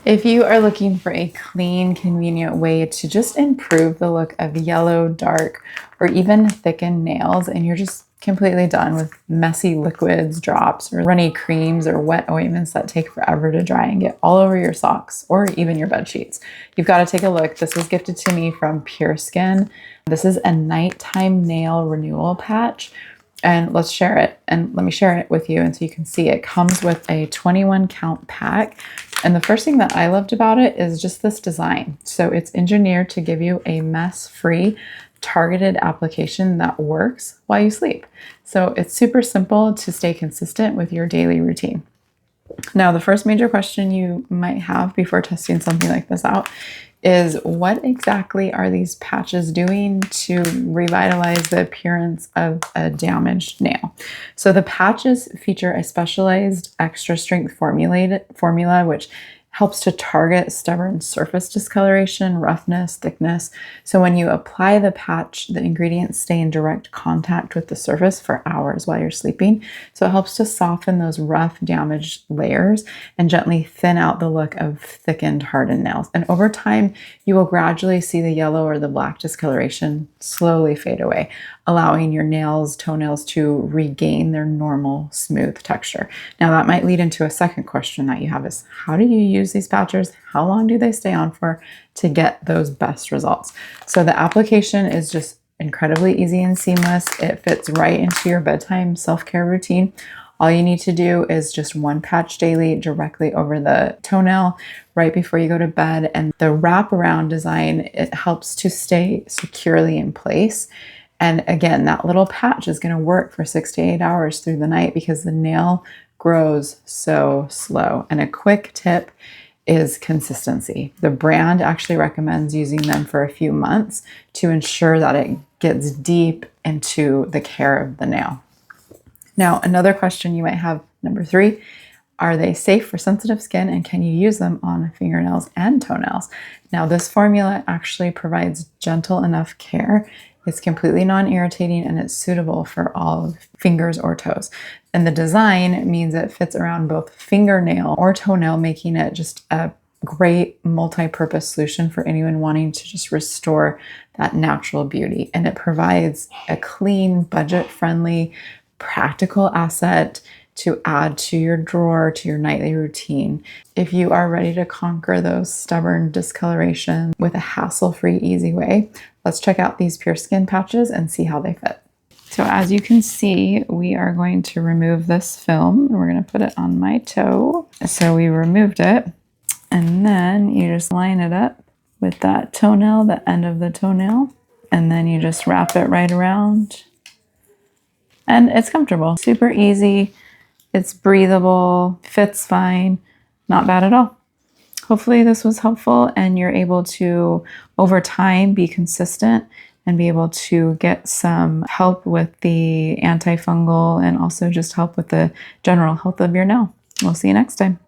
If you are looking for a clean, convenient way to just improve the look of yellow, dark, or even thickened nails, and you're just completely done with messy liquids, drops, or runny creams or wet ointments that take forever to dry and get all over your socks or even your bed sheets, you've got to take a look. This was gifted to me from Pure Skin. This is a nighttime nail renewal patch. And let's share it. And let me share it with you and so you can see it comes with a 21 count pack. And the first thing that I loved about it is just this design. So it's engineered to give you a mess-free targeted application that works while you sleep. So it's super simple to stay consistent with your daily routine. Now, the first major question you might have before testing something like this out is what exactly are these patches doing to revitalize the appearance of a damaged nail? So the patches feature a specialized extra strength formula which helps to target stubborn surface discoloration, roughness, thickness. So when you apply the patch, the ingredients stay in direct contact with the surface for hours while you're sleeping. So it helps to soften those rough, damaged layers and gently thin out the look of thickened, hardened nails. And over time, you will gradually see the yellow or the black discoloration slowly fade away, allowing your nails, toenails to regain their normal smooth texture. Now that might lead into a second question that you have is, how do you use these patches? How long do they stay on for to get those best results? So the application is just incredibly easy and seamless. It fits right into your bedtime self-care routine. All you need to do is just one patch daily directly over the toenail right before you go to bed. And the wraparound design, it helps to stay securely in place. And again, that little patch is going to work for 6 to 8 hours through the night because the nail grows so slow. And a quick tip is consistency. The brand actually recommends using them for a few months to ensure that it gets deep into the care of the nail. Now, another question you might have, number 3, are they safe for sensitive skin and can you use them on fingernails and toenails? Now, this formula actually provides gentle enough care. It's completely non-irritating and it's suitable for all fingers or toes. And the design means it fits around both fingernail or toenail, making it just a great multi-purpose solution for anyone wanting to just restore that natural beauty. And it provides a clean, budget-friendly, practical asset to add to your drawer, to your nightly routine. If you are ready to conquer those stubborn discoloration with a hassle-free, easy way, let's check out these Pure Skin patches and see how they fit. So as you can see, we are going to remove this film and we're going to put it on my toe. So we removed it and then you just line it up with that toenail, the end of the toenail, and then you just wrap it right around. And it's comfortable, super easy. It's breathable, fits fine, not bad at all. Hopefully this was helpful and you're able to, over time, be consistent and be able to get some help with the antifungal and also just help with the general health of your nail. We'll see you next time.